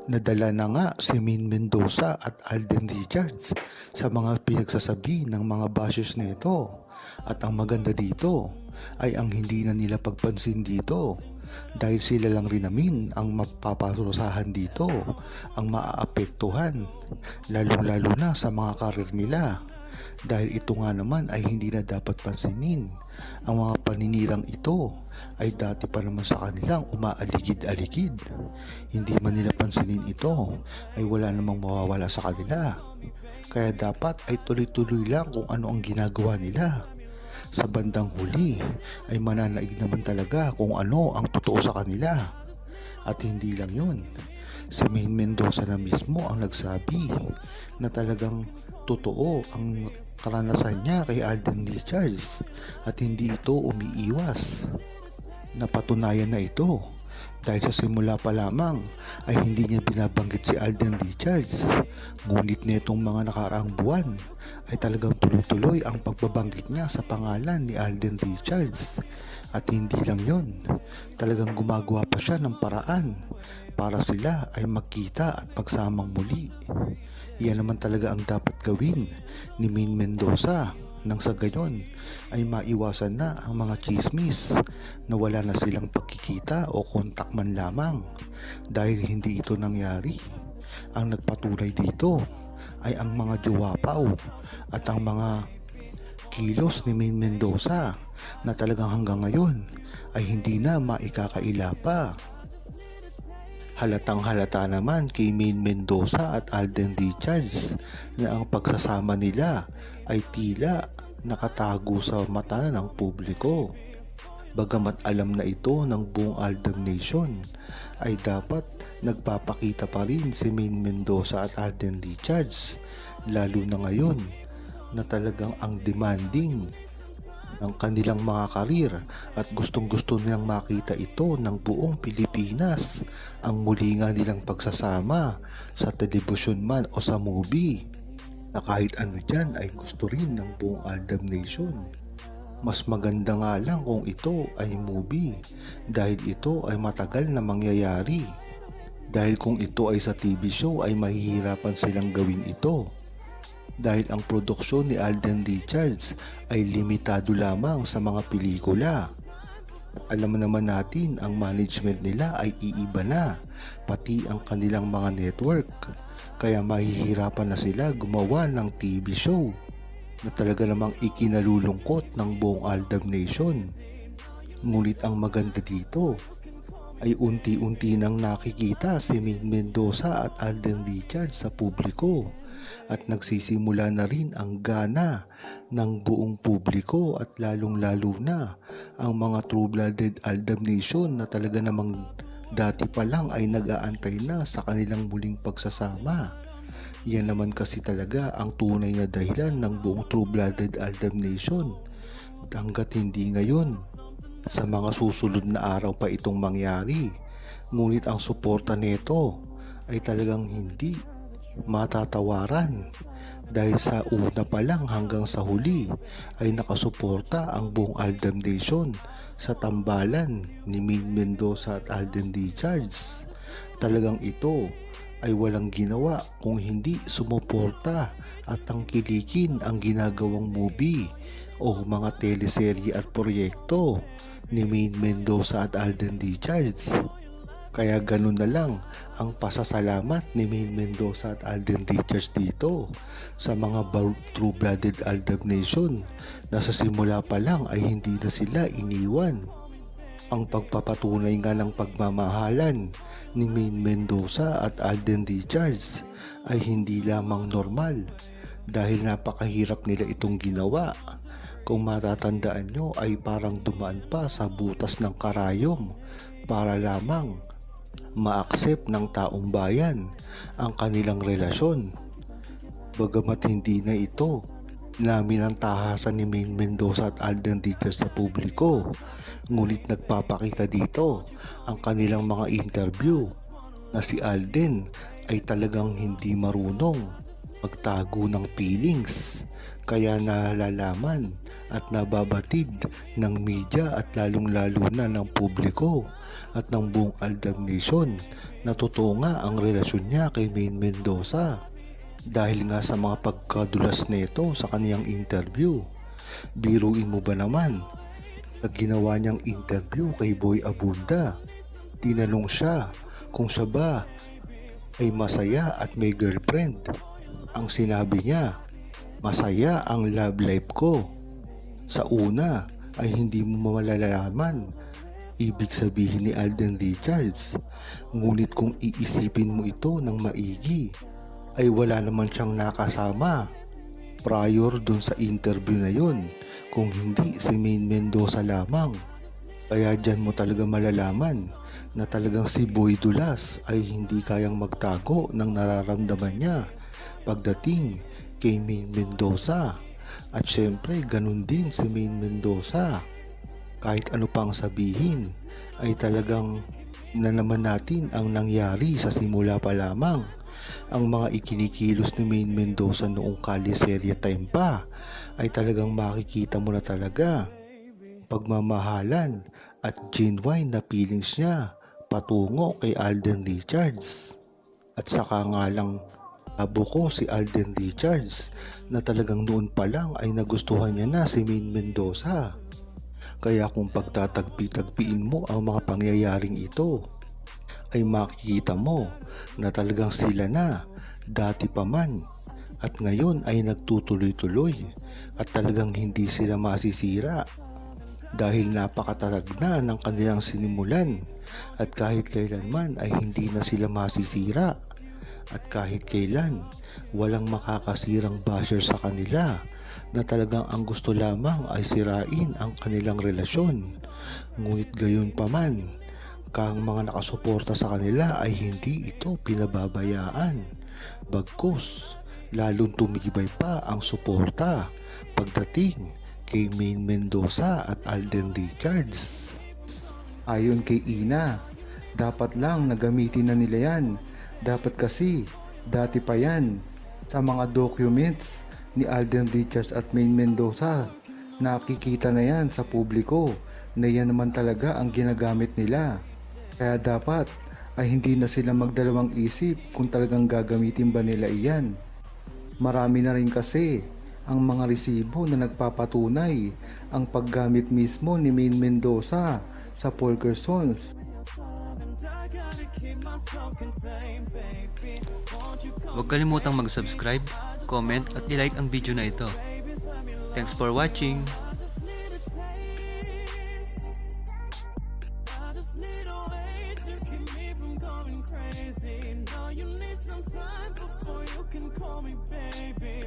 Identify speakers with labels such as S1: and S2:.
S1: Nadala na nga si Maine Mendoza at Alden Richards sa mga pinagsasabi ng mga bashers nito. At ang maganda dito ay ang hindi na nila pagpansin dito dahil sila lang rin namin ang mapaparusahan dito, ang maaapektuhan, lalong-lalo na sa mga karir nila. Dahil ito nga naman ay hindi na dapat pansinin. Ang mga paninirang ito ay dati pa naman sa kanilang umaaligid-aligid. Hindi man nila pansinin ito ay wala namang mawawala sa kanila. Kaya dapat ay tuloy-tuloy lang kung ano ang ginagawa nila. Sa bandang huli ay mananaig naman talaga kung ano ang totoo sa kanila. At hindi lang yun, si Maine Mendoza na mismo ang nagsabi na talagang totoo ang karanasan niya kay Alden Richards at hindi ito umiiwas. Napatunayan na ito dahil sa simula pa lamang ay hindi niya binabanggit si Alden Richards. Ngunit nitong mga nakaraang buwan ay talagang tuloy-tuloy ang pagbabanggit niya sa pangalan ni Alden Richards. At hindi lang yon, talagang gumagawa pa siya ng paraan para sila ay magkita at pagsamang muli. Iyan naman talaga ang dapat gawin ni Maine Mendoza nang sa gayon ay maiwasan na ang mga chismis na wala na silang pagkikita o kontak man lamang. Dahil hindi ito nangyari, ang nagpatunay dito ay ang mga juwapaw at ang mga kilos ni Maine Mendoza na talagang hanggang ngayon ay hindi na maikakaila pa. Halatang halata naman kay Maine Mendoza at Alden Richards na ang pagsasama nila ay tila nakatago sa mata ng publiko. Bagamat alam na ito ng buong Aldab Nation, ay dapat nagpapakita pa rin si Maine Mendoza at Alden Richards, lalo na ngayon na talagang ang demanding ng kanilang mga karir at gustong-gusto nilang makita ito ng buong Pilipinas, ang muli nga nilang pagsasama sa telebisyon man o sa movie, na kahit ano dyan ay gusto rin ng buong Aldab Nation. Mas maganda nga lang kung ito ay movie dahil ito ay matagal na mangyayari. Dahil kung ito ay sa TV show ay mahihirapan silang gawin ito. Dahil ang produksyon ni Alden Richards ay limitado lamang sa mga pelikula. At alam naman natin ang management nila ay iiba na, pati ang kanilang mga network. Kaya mahihirapan na sila gumawa ng TV show na talaga namang ikinalulungkot ng buong Aldab Nation. Ngunit ang maganda dito ay unti-unti nang nakikita si Maine Mendoza at Alden Richards sa publiko at nagsisimula na rin ang gana ng buong publiko at lalong-lalo na ang mga true-blooded Aldab Nation na talaga namang dati pa lang ay nag-aantay na sa kanilang muling pagsasama. Yan naman kasi talaga ang tunay na dahilan ng buong true-blooded Aldab Nation. Hanggat hindi ngayon, sa mga susunod na araw pa itong mangyari. Ngunit ang suporta nito ay talagang hindi matatawaran. Dahil sa una pa lang hanggang sa huli ay nakasuporta ang buong Aldab Nation sa tambalan ni Maine Mendoza at Alden Richards. Talagang ito ay walang ginawa kung hindi sumuporta at tangkilikin ang ginagawang movie o mga teleserye at proyekto ni Maine Mendoza at Alden Richards. Kaya ganun na lang ang pasasalamat ni Maine Mendoza at Alden Richards dito sa mga true-blooded Aldab Nation na sa simula pa lang ay hindi na sila iniwan. Ang pagpapatunay nga ng pagmamahalan ni Maine Mendoza at Alden Richards ay hindi lamang normal dahil napakahirap nila itong ginawa. Kung matatandaan nyo ay parang dumaan pa sa butas ng karayom para lamang ma-accept ng taong bayan ang kanilang relasyon. Bagamat hindi na ito namin ang tahasan ni Maine Mendoza at Alden Richards sa publiko, ngunit nagpapakita dito ang kanilang mga interview na si Alden ay talagang hindi marunong magtago ng feelings, kaya nalalaman at nababatid ng media at lalong-lalo na ng publiko at ng buong Aldab Nation na totoo nga ang relasyon niya kay Maine Mendoza dahil nga sa mga pagkadulas nito sa kaniyang interview. Biruin mo ba naman na ginawa niyang interview kay Boy Abunda? Tinanong siya kung siya ba ay masaya at may girlfriend. Ang sinabi niya, masaya ang love life ko. Sa una ay hindi mo malalaman ibig sabihin ni Alden Richards. Ngunit kung iisipin mo ito ng maigi, ay wala naman siyang nakasama prior dun sa interview na yun, kung hindi si Maine Mendoza lamang. Kaya dyan mo talaga malalaman na talagang si Boy Dulas ay hindi kayang magtago ng nararamdaman niya pagdating kay Maine Mendoza. At syempre ganun din si Maine Mendoza. Kahit ano pang sabihin ay talagang na naman natin ang nangyari sa simula pa lamang. Ang mga ikinikilos ni Maine Mendoza noong Caliseria time pa ay talagang makikita mo na talaga pagmamahalan at genuine na feelings niya patungo kay Alden Richards. At saka nga lang abuko si Alden Richards na talagang noon pa lang ay nagustuhan niya na si Maine Mendoza. Kaya kung pagtatagpi-tagpiin mo ang mga pangyayaring ito, ay makikita mo na talagang sila na dati pa man at ngayon ay nagtutuloy-tuloy at talagang hindi sila masisira dahil napakatatag na ng kanilang sinimulan at kahit kailanman ay hindi na sila masisira at kahit kailan walang makakasirang basher sa kanila na talagang ang gusto lamang ay sirain ang kanilang relasyon. Ngunit gayon pa man, kang mga nakasuporta sa kanila ay hindi ito pinababayaan. Bagkus, lalong tumibay pa ang suporta pagdating kay Maine Mendoza at Alden Richards. Ayon kay Ina, dapat lang nagamitin na nila yan. Dapat kasi, dati pa yan sa mga documents ni Alden Richards at Maine Mendoza. Nakikita na yan sa publiko na yan naman talaga ang ginagamit nila. Kaya dapat ay hindi na sila magdalawang isip kung talagang gagamitin ba nila iyan. Marami na rin kasi ang mga resibo na nagpapatunay ang paggamit mismo ni Maine Mendoza sa Polkersons.
S2: Huwag kalimutang mag-subscribe, comment at i-like ang video na ito. Thanks for watching! Crazy. Now you need some time before you can call me baby.